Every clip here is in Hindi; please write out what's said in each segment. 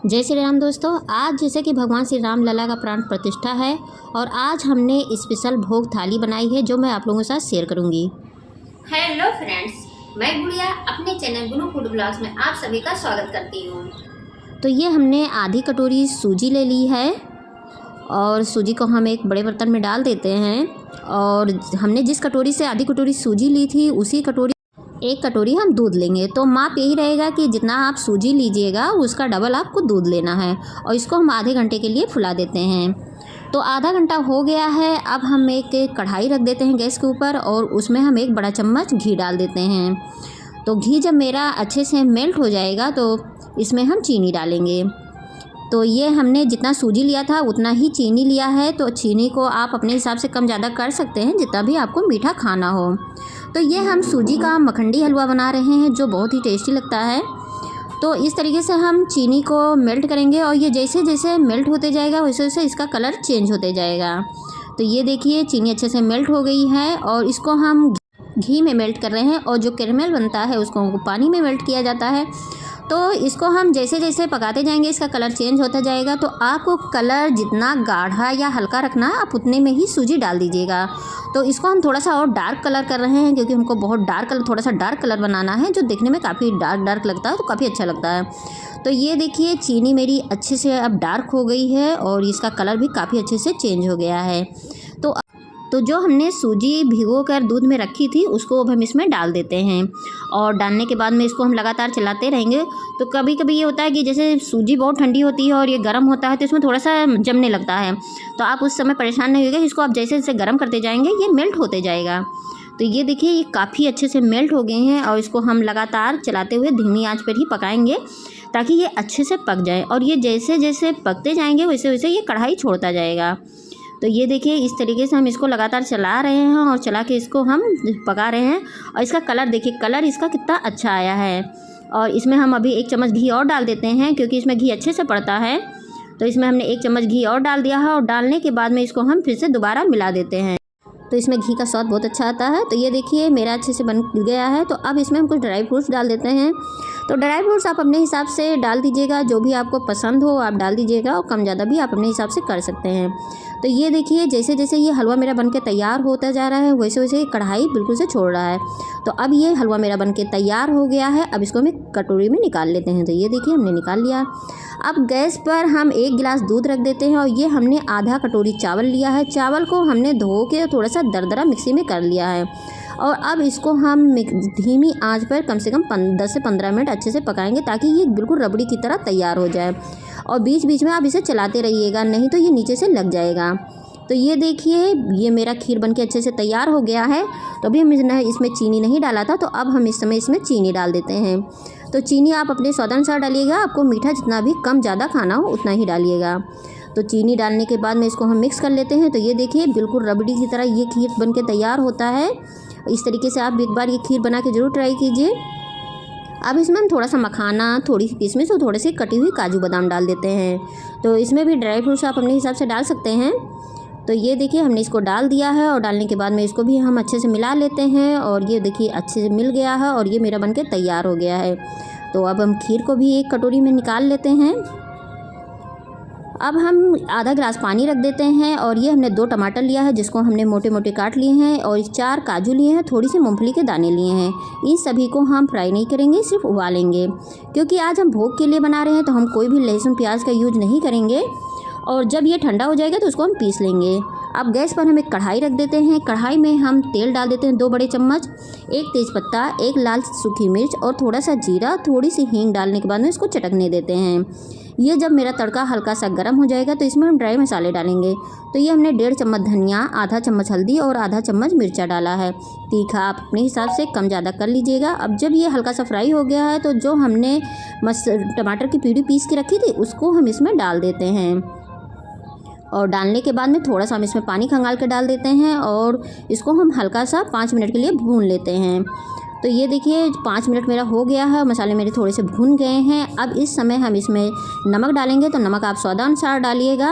जय श्री राम दोस्तों। आज जैसे कि भगवान श्री राम लला का प्राण प्रतिष्ठा है और आज हमने स्पेशल भोग थाली बनाई है जो मैं आप लोगों के साथ शेयर करूंगी। हेलो फ्रेंड्स, मैं गुड़िया अपने चैनल गुरु फूड ब्लॉग्स में आप सभी का स्वागत करती हूँ। तो ये हमने आधी कटोरी सूजी ले ली है और सूजी को हम एक बड़े बर्तन में डाल देते हैं। और हमने जिस कटोरी से आधी कटोरी सूजी ली थी उसी कटोरी एक कटोरी हम दूध लेंगे। तो माप यही रहेगा कि जितना आप सूजी लीजिएगा उसका डबल आपको दूध लेना है। और इसको हम आधे घंटे के लिए फुला देते हैं। तो आधा घंटा हो गया है। अब हम एक कढ़ाई रख देते हैं गैस के ऊपर और उसमें हम एक बड़ा चम्मच घी डाल देते हैं। तो घी जब मेरा अच्छे से मेल्ट हो जाएगा तो इसमें हम चीनी डालेंगे। तो ये हमने जितना सूजी लिया था उतना ही चीनी लिया है। तो चीनी को आप अपने हिसाब से कम ज़्यादा कर सकते हैं जितना भी आपको मीठा खाना हो। तो ये हम सूजी का मखंडी हलवा बना रहे हैं जो बहुत ही टेस्टी लगता है। तो इस तरीके से हम चीनी को मेल्ट करेंगे और ये जैसे जैसे मेल्ट होते जाएगा वैसे वैसे इसका कलर चेंज होते जाएगा। तो ये देखिए चीनी अच्छे से मेल्ट हो गई है और इसको हम घी में मेल्ट कर रहे हैं। और जो कैरमेल बनता है उसको पानी में मेल्ट किया जाता है। तो इसको हम जैसे जैसे पकाते जाएंगे इसका कलर चेंज होता जाएगा। तो आपको कलर जितना गाढ़ा या हल्का रखना है आप उतने में ही सूजी डाल दीजिएगा। तो इसको हम थोड़ा सा और डार्क कलर कर रहे हैं क्योंकि हमको बहुत डार्क कलर थोड़ा सा डार्क कलर बनाना है जो देखने में काफ़ी डार्क डार्क लगता है तो काफ़ी अच्छा लगता है। तो ये देखिए चीनी मेरी अच्छे से अब डार्क हो गई है और इसका कलर भी काफ़ी अच्छे से चेंज हो गया है। तो जो हमने सूजी भिगो कर दूध में रखी थी उसको अब हम इसमें डाल देते हैं। और डालने के बाद में इसको हम लगातार चलाते रहेंगे। तो कभी कभी ये होता है कि जैसे सूजी बहुत ठंडी होती है और ये गर्म होता है तो इसमें थोड़ा सा जमने लगता है। तो आप उस समय परेशान नहीं होइएगा। इसको आप जैसे जैसे गर्म करते जाएंगे ये मेल्ट होते जाएगा। तो ये देखिए ये काफ़ी अच्छे से मेल्ट हो गए हैं और इसको हम लगातार चलाते हुए धीमी आंच पर ही पकाएंगे ताकि ये अच्छे से पक जाए। और ये जैसे जैसे पकते जाएंगे वैसे वैसे ये कढ़ाई छोड़ता जाएगा। तो ये देखिए इस तरीके से हम इसको लगातार चला रहे हैं और चला के इसको हम पका रहे हैं। और इसका कलर देखिए कलर इसका कितना अच्छा आया है। और इसमें हम अभी एक चम्मच घी और डाल देते हैं क्योंकि इसमें घी अच्छे से पड़ता है। तो इसमें हमने एक चम्मच घी और डाल दिया है और डालने के बाद में इसको हम फिर से दोबारा मिला देते हैं। तो इसमें घी का स्वाद बहुत अच्छा आता है। तो ये देखिए मेरा अच्छे से बन गया है। तो अब इसमें हम कुछ ड्राई फ्रूट्स डाल देते हैं। तो ड्राई फ्रूट्स आप अपने हिसाब से डाल दीजिएगा, जो भी आपको पसंद हो आप डाल दीजिएगा और कम ज़्यादा भी आप अपने हिसाब से कर सकते हैं। तो ये देखिए जैसे जैसे ये हलवा मेरा बनके तैयार होता जा रहा है वैसे वैसे ये कढ़ाई बिल्कुल से छोड़ रहा है। तो अब ये हलवा मेरा बनके तैयार हो गया है। अब इसको हम एक कटोरी में निकाल लेते हैं। तो ये देखिए हमने निकाल लिया। अब गैस पर हम एक गिलास दूध रख देते हैं और ये हमने आधा कटोरी चावल लिया है। चावल को हमने धो के थोड़ा सा दरदरा मिक्सी में कर लिया है। और अब इसको हम धीमी आंच पर कम से कम 10 से 15 मिनट अच्छे से पकाएंगे ताकि ये बिल्कुल रबड़ी की तरह तैयार हो जाए। और बीच बीच में आप इसे चलाते रहिएगा नहीं तो ये नीचे से लग जाएगा। तो ये देखिए ये मेरा खीर बनके अच्छे से तैयार हो गया है। तो अभी हमने इसमें चीनी नहीं डाला था तो अब हम इस समय इसमें चीनी डाल देते हैं। तो चीनी आप अपने स्वादानुसार डालिएगा। आपको मीठा जितना भी कम ज़्यादा खाना हो उतना ही डालिएगा। तो चीनी डालने के बाद में इसको हम मिक्स कर लेते हैं। तो ये देखिए बिल्कुल रबड़ी की तरह ये खीर बनके तैयार होता है। इस तरीके से आप एक बार ये खीर बना के ज़रूर ट्राई कीजिए। अब इसमें हम थोड़ा सा मखाना, थोड़ी सी किशमिश और थोड़े से कटी हुई काजू बादाम डाल देते हैं। तो इसमें भी ड्राई फ्रूट्स आप अपने हिसाब से डाल सकते हैं। तो ये देखिए हमने इसको डाल दिया है और डालने के बाद में इसको भी हम अच्छे से मिला लेते हैं। और ये देखिए अच्छे से मिल गया है और ये मेरा बनके तैयार हो गया है। तो अब हम खीर को भी एक कटोरी में निकाल लेते हैं। अब हम आधा गिलास पानी रख देते हैं और ये हमने 2 टमाटर लिया है जिसको हमने मोटे मोटे काट लिए हैं और 4 काजू लिए हैं, थोड़ी सी मूंगफली के दाने लिए हैं। इन सभी को हम फ्राई नहीं करेंगे, सिर्फ उबालेंगे क्योंकि आज हम भोग के लिए बना रहे हैं। तो हम कोई भी लहसुन प्याज का यूज नहीं करेंगे। और जब ये ठंडा हो जाएगा तो उसको हम पीस लेंगे। अब गैस पर हम एक कढ़ाई रख देते हैं। कढ़ाई में हम तेल डाल देते हैं 2 बड़े चम्मच, 1 तेज़पत्ता, 1 लाल सूखी मिर्च और थोड़ा सा जीरा, थोड़ी सी हींग डालने के बाद में इसको चटकने देते हैं। ये जब मेरा तड़का हल्का सा गर्म हो जाएगा तो इसमें हम ड्राई मसाले डालेंगे। तो ये हमने 1.5 चम्मच धनिया, आधा चम्मच हल्दी और आधा चम्मच मिर्चा डाला है। तीखा आप अपने हिसाब से कम ज़्यादा कर लीजिएगा। अब जब ये हल्का सा फ्राई हो गया है तो जो हमने टमाटर की प्यूरी पीस के रखी थी उसको हम इसमें डाल देते हैं। और डालने के बाद में थोड़ा सा हम इसमें पानी खंगाल के डाल देते हैं और इसको हम हल्का सा 5 मिनट के लिए भून लेते हैं। तो ये देखिए 5 मिनट मेरा हो गया है। मसाले मेरे थोड़े से भून गए हैं। अब इस समय हम इसमें नमक डालेंगे। तो नमक आप स्वादानुसार डालिएगा।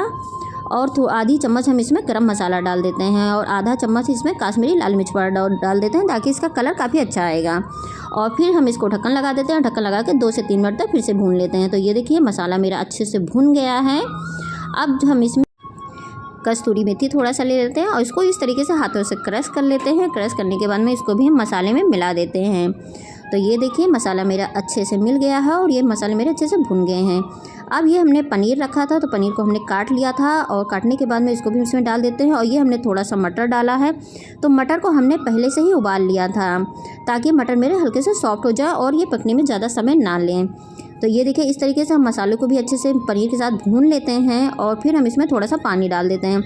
और आधी चम्मच हम इसमें गरम मसाला डाल देते हैं और आधा चम्मच इसमें कश्मीरी लाल मिर्च पाउडर डाल देते हैं ताकि इसका कलर काफ़ी अच्छा आएगा। और फिर हम इसको ढक्कन लगा देते हैं। ढक्कन लगा के 2 से 3 मिनट तक फिर से भून लेते हैं। तो ये देखिए मसाला मेरा अच्छे से भुन गया है। अब हम इसमें कस्तूरी मेथी थोड़ा सा ले लेते हैं और इसको इस तरीके से हाथों से क्रश कर लेते हैं। क्रश करने के बाद में इसको भी हम मसाले में मिला देते हैं। तो ये देखिए मसाला मेरा अच्छे से मिल गया है और ये मसाले मेरे अच्छे से भुन गए हैं। अब ये हमने पनीर रखा था तो पनीर को हमने काट लिया था और काटने के बाद में इसको भी इसमें डाल देते हैं। और ये हमने थोड़ा सा मटर डाला है। तो मटर को हमने पहले से ही उबाल लिया था ताकि मटर मेरे हल्के से सॉफ्ट हो जाए और ये पकने में ज़्यादा समय ना लें। तो ये देखिए इस तरीके से हम मसालों को भी अच्छे से पनीर के साथ भून लेते हैं और फिर हम इसमें थोड़ा सा पानी डाल देते हैं।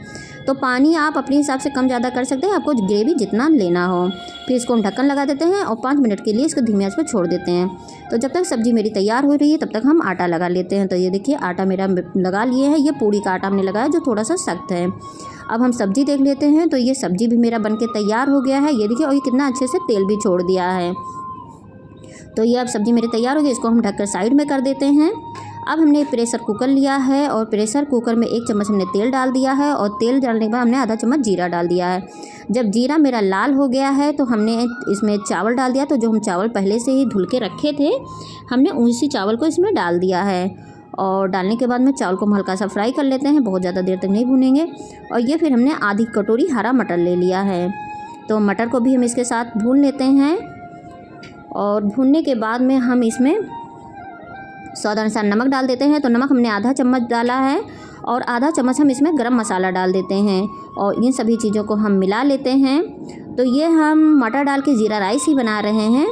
तो पानी आप अपने हिसाब से कम ज़्यादा कर सकते हैं, आपको ग्रेवी जितना लेना हो। फिर इसको हम ढक्कन लगा देते हैं और 5 मिनट के लिए इसको धीमी आंच पर छोड़ देते हैं। तो जब तक सब्ज़ी मेरी तैयार हो रही है तब तक हम आटा लगा लेते हैं। तो ये देखिए आटा मेरा लगा लिए है। ये पूड़ी का आटा हमने लगाया जो थोड़ा सा सख्त है। अब हम सब्ज़ी देख लेते हैं। तो ये सब्ज़ी भी मेरा बनके तैयार हो गया है। ये देखिए और ये कितना अच्छे से तेल भी छोड़ दिया है। तो ये अब सब्ज़ी मेरी तैयार हो गई। इसको हम ढककर साइड में कर देते हैं। अब हमने प्रेशर कुकर लिया है और प्रेशर कुकर में 1 चम्मच हमने तेल डाल दिया है और तेल डालने के बाद हमने आधा चम्मच जीरा डाल दिया है। जब जीरा मेरा लाल हो गया है तो हमने इसमें चावल डाल दिया। तो जो हम चावल पहले से ही धुल के रखे थे हमने उसी चावल को इसमें डाल दिया है। और डालने के बाद में चावल को हम हल्का सा फ्राई कर लेते हैं, बहुत ज़्यादा देर तक नहीं भूनेंगे। और ये फिर हमने आधी कटोरी हरा मटर ले लिया है। तो मटर को भी हम इसके साथ भून लेते हैं। और भूनने के बाद में हम इसमें स्वाद अनुसार नमक डाल देते हैं। तो नमक हमने आधा चम्मच डाला है और आधा चम्मच हम इसमें गरम मसाला डाल देते हैं और इन सभी चीज़ों को हम मिला लेते हैं। तो ये हम मटर डाल के ज़ीरा राइस ही बना रहे हैं।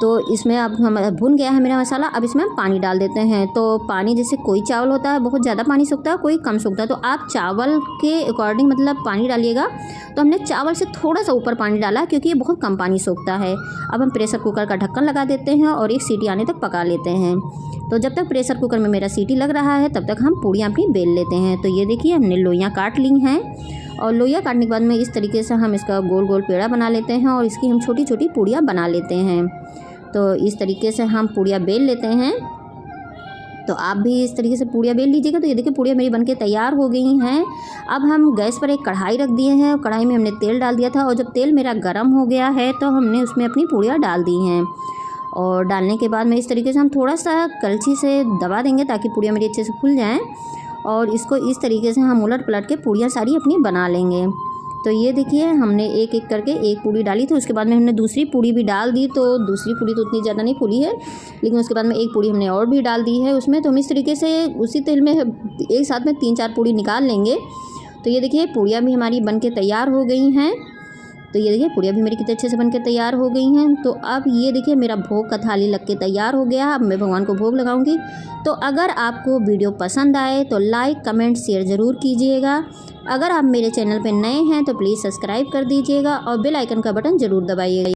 तो इसमें अब हम भुन गया है मेरा मसाला। अब इसमें हम पानी डाल देते हैं। तो पानी जैसे कोई चावल होता है बहुत ज़्यादा पानी सूखता है, कोई कम सूखता है। तो आप चावल के अकॉर्डिंग मतलब पानी डालिएगा। तो हमने चावल से थोड़ा सा ऊपर पानी डाला क्योंकि ये बहुत कम पानी सूखता है। अब हम प्रेशर कुकर का ढक्कन लगा देते हैं और 1 सीटी आने तक पका लेते हैं। तो जब तक प्रेशर कुकर में मेरा सीटी लग रहा है तब तक हम पूड़ियाँ अपनी बेल लेते हैं। तो ये देखिए हमने लोइयाँ काट ली हैं और लोइयाँ काटने के बाद में इस तरीके से हम इसका गोल गोल पेड़ा बना लेते हैं और इसकी हम छोटी छोटी पूड़ियाँ बना लेते हैं। तो इस तरीके से हम पूड़ियाँ बेल लेते हैं। तो आप भी इस तरीके से पूड़ियाँ बेल लीजिएगा। तो ये देखिए पूड़ियाँ मेरी बनके तैयार हो गई हैं। अब हम गैस पर एक कढ़ाई रख दिए हैं और कढ़ाई में हमने तेल डाल दिया था और जब तेल मेरा गर्म हो गया है तो हमने उसमें अपनी पूड़ियाँ डाल दी हैं। और डालने के बाद में इस तरीके से हम थोड़ा सा कलछी से दबा देंगे ताकि पूड़ियाँ मेरी अच्छे से फूल जाएँ। और इसको इस तरीके से हम उलट पलट के पूड़ियाँ सारी अपनी बना लेंगे। तो ये देखिए हमने एक एक करके एक पूड़ी डाली थी, उसके बाद में हमने दूसरी पूड़ी भी डाल दी। तो दूसरी पूड़ी तो उतनी ज़्यादा नहीं फूली है, लेकिन उसके बाद में एक पूड़ी हमने और भी डाल दी है उसमें। तो हम इस तरीके से उसी तेल में एक साथ में 3-4 पूड़ी निकाल लेंगे। तो ये देखिए पूड़ियाँ भी हमारी बनके तैयार हो गई हैं। तो ये देखिए पूड़ियाँ भी मेरी कितने अच्छे से बनके तैयार हो गई हैं। तो अब ये देखिए मेरा भोग का थाली लग के तैयार हो गया। अब मैं भगवान को भोग लगाऊंगी। तो अगर आपको वीडियो पसंद आए तो लाइक कमेंट शेयर ज़रूर कीजिएगा। अगर आप मेरे चैनल पर नए हैं तो प्लीज़ सब्सक्राइब कर दीजिएगा और बेल आइकन का बटन ज़रूर दबाइएगा।